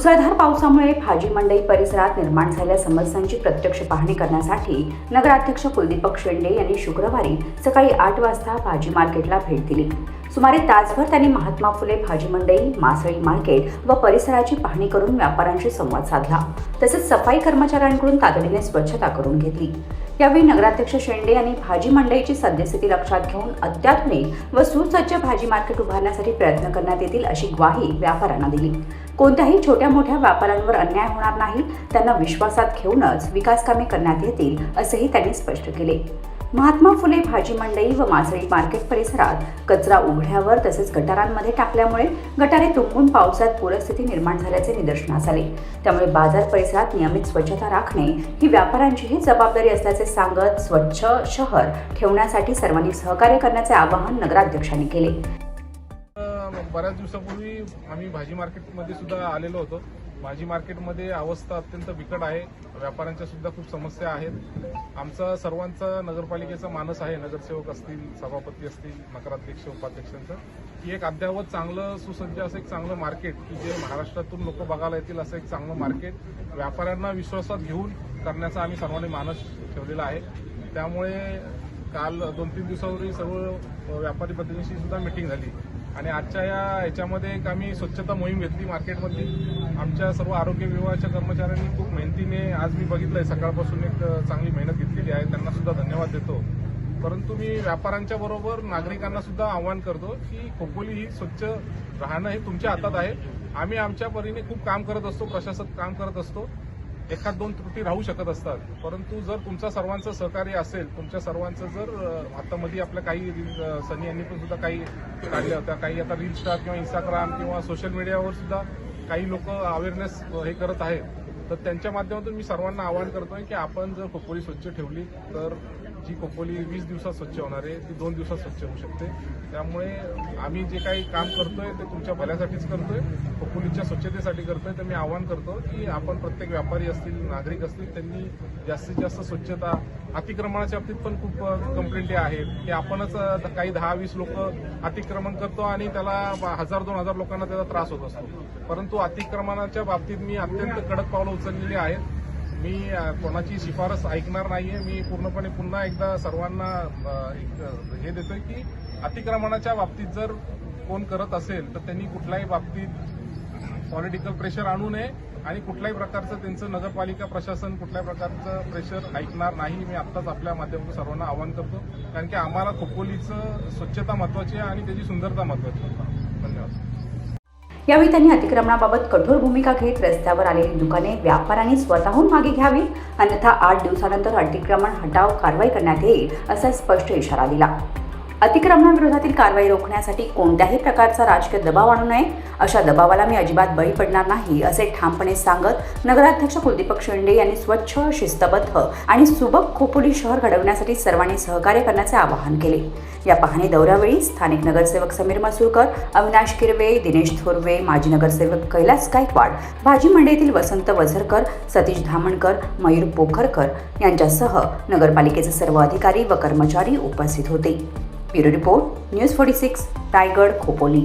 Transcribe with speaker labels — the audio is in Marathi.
Speaker 1: मुसळधार पावसामुळे भाजी मंडई परिसरात निर्माण झालेल्या समस्यांची प्रत्यक्ष पाहणी करण्यासाठी नगराध्यक्ष कुलदीपक शेंडे यांनी शुक्रवारी सकाळी 8 वाजता भाजी मार्केटला भेट दिली। सुमारे तासभर त्यांनी महात्मा फुले भाजी मंडई, मासळी मार्केट व परिसराची पाहणी करून व्यापाऱ्यांशी संवाद साधला। तसेच सफाई कर्मचाऱ्यांकडून तातडीने स्वच्छता करून घेतली। यावेळी नगराध्यक्ष शेंडे यांनी भाजी मंडईची सद्यस्थिती लक्षात घेऊन अत्याधुनिक व सुसज्ज भाजी मार्केट उभारण्यासाठी प्रयत्न करण्यात येतील अशी ग्वाही व्यापाऱ्यांना दिली। कोणत्याही छोट्या मोठ्या व्यापाऱ्यांवर अन्याय होणार नाही, त्यांना विश्वासात घेऊनच विकास कामे करण्यात येतील असेही त्यांनी स्पष्ट केले। महात्मा फुले भाजी मंडई व मासळी मार्केट परिसरात कचरा उघड्यावर तसेच गटारांमध्ये टाकल्यामुळे गटारे तुंबून पावसात पूरस्थिती निर्माण झाल्याचे निदर्शनास आले। त्यामुळे बाजार परिसरात नियमित स्वच्छता राखणे ही व्यापाऱ्यांचीही जबाबदारी असल्याचे सांगत स्वच्छ शहर ठेवण्यासाठी सर्वांनी सहकार्य करण्याचे आवाहन नगराध्यक्षांनी केले।
Speaker 2: बऱ्याच दिवसापूर्वी आम्ही भाजी मार्केटमध्ये सुद्धा आलेलो होतो। भाजी मार्केटमध्ये अवस्था अत्यंत बिकट आहे, व्यापाऱ्यांच्या सुद्धा खूप समस्या आहेत। आमचा सर्वांचा नगरपालिकेचा मानस आहे, नगरसेवक असतील, सभापती असतील, नगराध्यक्ष, उपाध्यक्षांचं, की एक अद्ययावत चांगलं सुसज्ज असं एक चांगलं मार्केट की जे महाराष्ट्रातून लोक बघायला येतील असं एक चांगलं मार्केट व्यापाऱ्यांना विश्वासात घेऊन करण्याचा आम्ही सर्वांनी मानस ठेवलेला आहे। त्यामुळे काल 2-3 दिवसापूर्वी सर्व व्यापारी प्रतिनिधींशी सुद्धा मीटिंग झाली आणि आजच्या याच्यामध्ये एक आम्ही स्वच्छता मोहीम घेतली मार्केटमधली। आमच्या सर्व आरोग्य विभागाच्या कर्मचाऱ्यांनी खूप मेहनतीने, आज मी बघितलंय सकाळपासून एक चांगली मेहनत घेतलेली आहे, त्यांना सुद्धा धन्यवाद देतो। परंतु मी व्यापाऱ्यांच्या बरोबर नागरिकांना सुद्धा आवाहन करतो की खोपोली ही स्वच्छ राहणं हे तुमच्या हातात आहे। आम्ही आमच्या परीने खूप काम करत असतो, प्रशासक काम करत असतो, एखाद दोन त्रुटी राहू शकत असतात, परंतु जर तुमच्या सर्वांचं सहकार्य असेल, तुमच्या सर्वांचं जर हातामध्ये आपल्या काही सनी यांनी पण सुद्धा काही काढल्या होत्या, काही आता रील स्टार किंवा इंस्टाग्राम किंवा सोशल मीडियावर सुद्धा काही लोक अवेअरनेस हे करत आहेत, तर त्यांच्या माध्यमातून मी सर्वांना आवाहन करतोय की आपण जर खोपोली स्वच्छ ठेवली तर जी खोपोली 20 दिवसात स्वच्छ होणार आहे ती 2 दिवसात स्वच्छ होऊ शकते। त्यामुळे आम्ही जे काही काम करतोय ते तुमच्या भल्यासाठीच करतोय, खोपोलीच्या स्वच्छतेसाठी करतोय। तर मी आवाहन करतो की आपण प्रत्येक व्यापारी असतील, नागरिक असतील, त्यांनी जास्तीत जास्त स्वच्छता, अतिक्रमणाच्या बाबतीत पण खूप कंप्लेंटी आहेत की आपणच काही 10-20 लोक अतिक्रमण करतो आणि त्याला 1000-2000 लोकांना त्याचा त्रास होत असतो, परंतु अतिक्रमणाच्या बाबतीत मी अत्यंत कडक पावलं उचललेली आहेत। मी कोणाची शिफारस ऐकणार नाहीये। मी पूर्णपणे पुन्हा एकदा सर्वांना हे देतोय की अतिक्रमणाच्या बाबतीत जर कोण करत असेल तर त्यांनी कुठल्याही बाबतीत पॉलिटिकल प्रेशर आणू नये आणि कुठल्याही प्रकारचं त्यांचं नगरपालिका प्रशासन कुठल्याही प्रकारचं प्रेशर ऐकणार नाही। मी आत्ताच आपल्या माध्यमातून सर्वांना आवाहन करतो, कारण की आम्हाला खोपोलीचं स्वच्छता महत्वाची आहे आणि त्याची सुंदरता महत्वाची आहे। धन्यवाद।
Speaker 1: यावेळी त्यांनी अतिक्रमणाबाबत कठोर भूमिका घेत रस्त्यावर आलेली दुकाने व्यापाऱ्यांनी स्वतःहून मागे घ्यावी, अन्यथा 8 दिवसानंतर अतिक्रमण हटाव कारवाई करण्यात येईल असा स्पष्ट इशारा दिला। अतिक्रमणाविरोधातील कारवाई रोखण्यासाठी कोणत्याही प्रकारचा राजकीय दबाव आणू नये, अशा दबावाला मी अजिबात बळी पडणार नाही असे ठामपणे सांगत नगराध्यक्ष कुलदीपक शेंडे यांनी स्वच्छ, शिस्तबद्ध आणि सुबक खोपोली शहर घडवण्यासाठी सर्वांनी सहकार्य करण्याचे आवाहन केले। या पाहणी दौऱ्यावेळी स्थानिक नगरसेवक समीर मसूरकर, अविनाश किरवे, दिनेश थोरवे, माजी नगरसेवक कैलास गायकवाड, भाजी मंडईतील वसंत वझरकर, सतीश धामणकर, मयूर पोखरकर यांच्यासह नगरपालिकेचे सर्व अधिकारी व कर्मचारी उपस्थित होते। Bureau report, news 46, Raigad, Khopoli.